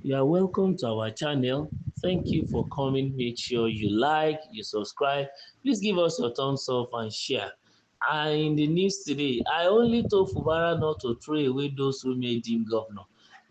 You are welcome to our channel. Thank you for coming. Make sure you like, you subscribe. Please give us your thumbs up and share. And in the news today, I only told Fubara not to throw away those who made him governor.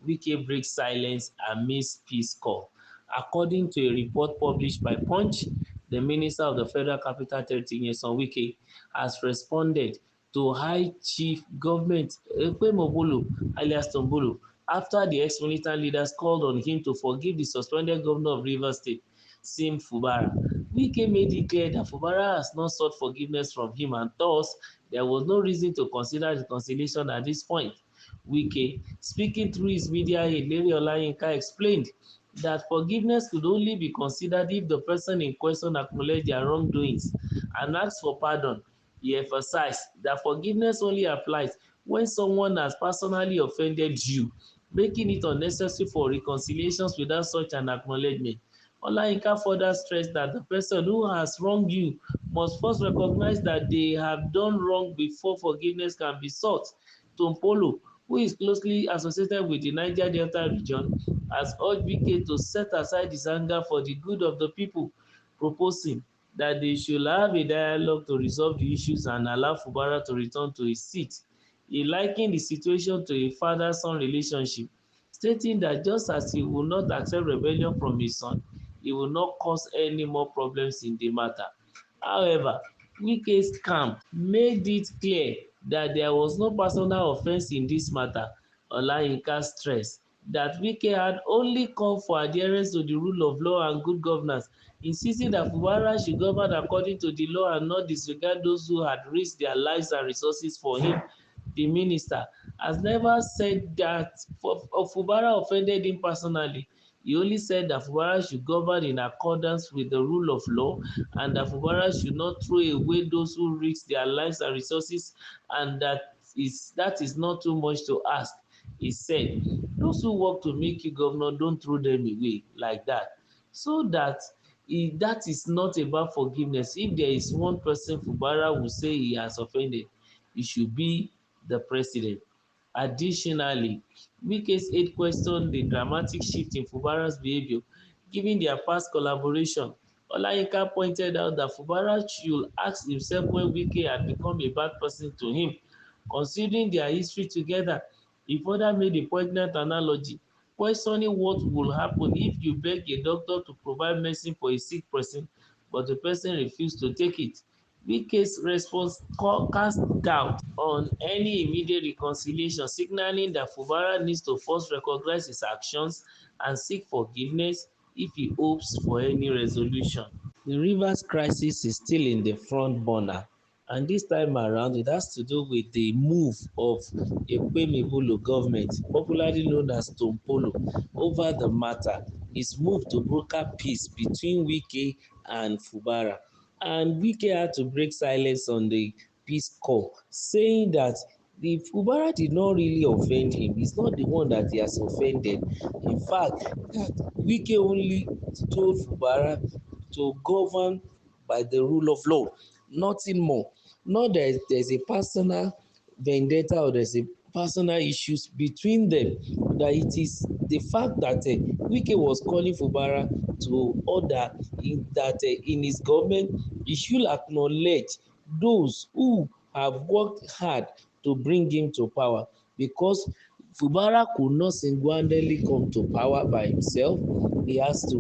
Wike breaks silence amidst peace call. According to a report published by Punch, the Minister of the Federal Capital Territory, Nyesom Wike, has responded to High Chief Government Ekpemobolo alias Tompolo after the ex-militant leaders called on him to forgive the suspended governor of Rivers State, Sim Fubara. Wike made it clear that Fubara has not sought forgiveness from him and thus there was no reason to consider reconciliation at this point. Wike, speaking through his media aide Larry Olayinka, explained that forgiveness could only be considered if the person in question acknowledged their wrongdoings and asked for pardon. He emphasized that forgiveness only applies when someone has personally offended you, making it unnecessary for reconciliations without such an acknowledgement. Olayinka further stressed that the person who has wronged you must first recognize that they have done wrong before forgiveness can be sought. Tompolo, who is closely associated with the Niger Delta region, has urged Wike to set aside his anger for the good of the people, proposing that they should have a dialogue to resolve the issues and allow Fubara to return to his seat. He likened the situation to a father-son relationship, stating that just as he will not accept rebellion from his son, he will not cause any more problems in the matter. However, Wike's camp made it clear that there was no personal offence in this matter. Olayinka stressed that Wike had only called for adherence to the rule of law and good governance, insisting that Fubara should govern according to the law and not disregard those who had risked their lives and resources for him. The minister has never said that Fubara offended him personally. He only said that Fubara should govern in accordance with the rule of law and that Fubara should not throw away those who risk their lives and resources, and that is not too much to ask. He said, those who work to make you governor, don't throw them away like that. So that is not about forgiveness. If there is one person Fubara will say he has offended, it should be the president. Additionally, Wike's aide questioned the dramatic shift in Fubara's behavior given their past collaboration. Olayinka pointed out that Fubara should ask himself when Wike had become a bad person to him. Considering their history together, he further made a poignant analogy, questioning what will happen if you beg a doctor to provide medicine for a sick person, but the person refused to take it. Wike's response cast doubt on any immediate reconciliation, signaling that Fubara needs to first recognize his actions and seek forgiveness if he hopes for any resolution. The Rivers crisis is still in the front burner, and this time around it has to do with the move of Ekpemibolo government, popularly known as Tompolo, over the matter. His move to broker peace between Wike and Fubara. And Wike had to break silence on the peace call, saying that the Fubara did not really offend him. He's not the one that he has offended. In fact, that Wike only told Fubara to govern by the rule of law, nothing more. Not that there's a personal vendetta or there's a personal issues between them, that it is the fact that Wike was calling Fubara to order that in his government he should acknowledge those who have worked hard to bring him to power, because Fubara could not single-handedly come to power by himself. He has to,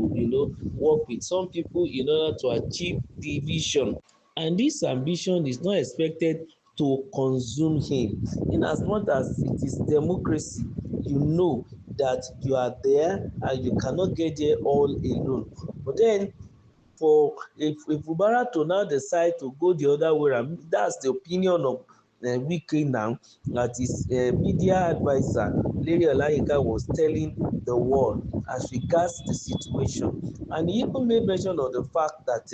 work with some people in order to achieve the vision. And this ambition is not expected to consume him. In as much as it is democracy, you know that you are there and you cannot get there all alone. But then for if Fubara to now decide to go the other way around, that's the opinion of Wike now, that his media adviser Larry Olayinka was telling the world as regards the situation, and he even made mention of the fact that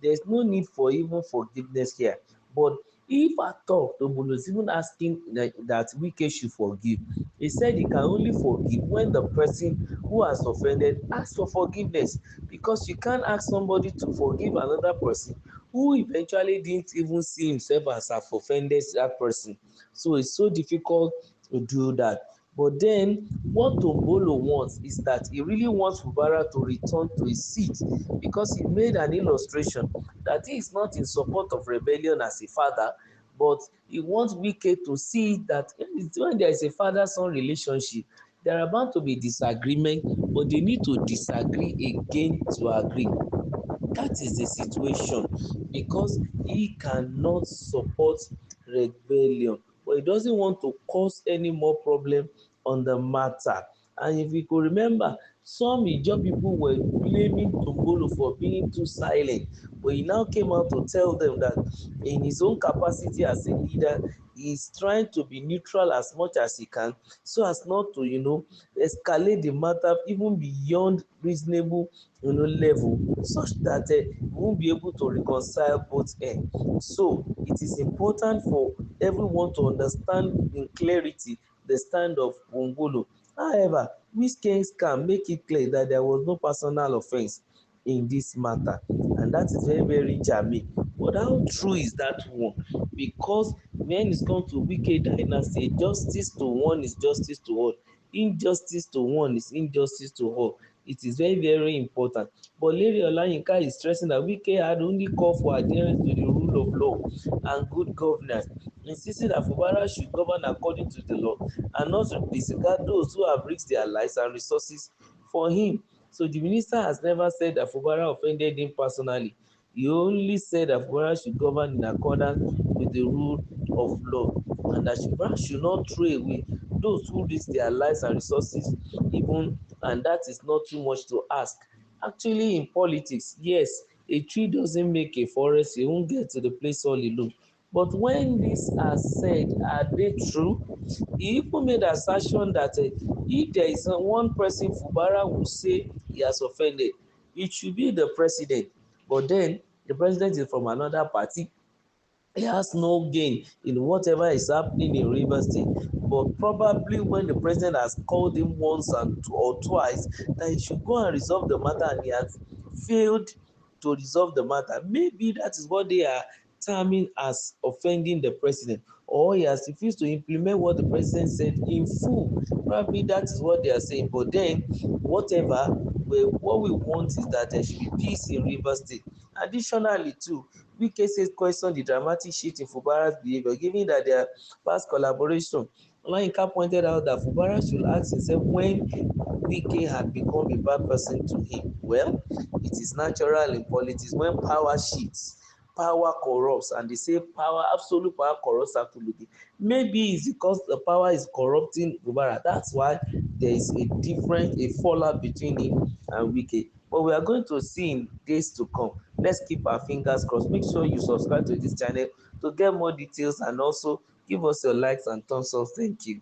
there is no need for even forgiveness here. But if at all Tombolo is even asking that Wike should forgive, he said he can only forgive when the person who has offended asks for forgiveness, because you can't ask somebody to forgive another person who eventually didn't even see himself as have offended that person. So it's so difficult to do that. But then what Tompolo wants is that he really wants Fubara to return to his seat, because he made an illustration that he is not in support of rebellion as a father, but he wants Wike to see that when there is a father-son relationship, there are bound to be disagreement, but they need to disagree again to agree. That is the situation, because he cannot support rebellion, but he doesn't want to cause any more problem on the matter. And if you could remember, some Ijaw people were blaming Tombolo for being too silent, but he now came out to tell them that in his own capacity as a leader, he is trying to be neutral as much as he can, so as not to, escalate the matter even beyond reasonable, level, such that we won't be able to reconcile both ends. So it is important for everyone to understand in clarity the stand of Tombolo. However, Wike can make it clear that there was no personal offence in this matter, and that is very very germane. But how true is that one? Because when it comes to Wike dynasty, justice to one is justice to all, injustice to one is injustice to all. It is very very important. But Lady Olayinka is stressing that Wike had only called for adherence to the rule of law and good governance, insisting that Fubara should govern according to the law and not to disregard those who have risked their lives and resources for him. So the minister has never said that Fubara offended him personally. He only said that Fubara should govern in accordance with the rule of law, and that Fubara should not throw away those who risk their lives and resources even, and that is not too much to ask. Actually, in politics, yes, a tree doesn't make a forest, you won't get to the place all alone. But when these are said, are they true? He even made assertion that if there is one person Fubara will say he has offended, it should be the president. But then the president is from another party, he has no gain in whatever is happening in Rivers State. But probably when the president has called him once or twice that he should go and resolve the matter, and he has failed to resolve the matter, maybe that is what they are terming as offending the president, or he has refused to implement what the president said in full. Probably that is what they are saying. But then whatever, what we want is that there should be peace in Rivers State. Additionally too, Wike says question the dramatic shift in Fubara's behaviour given that their past collaboration. Olayinka pointed out that Fubara should ask himself when Wike had become a bad person to him. Well, it is natural in politics when power shifts, power corrupts, and they say power, absolute power corrupts absolutely. Maybe it's because the power is corrupting Fubara. That's why there is a difference, a fallout between him and Wike. But we are going to see in days to come. Let's keep our fingers crossed. Make sure you subscribe to this channel to get more details, and also give us your likes and thumbs up. Thank you.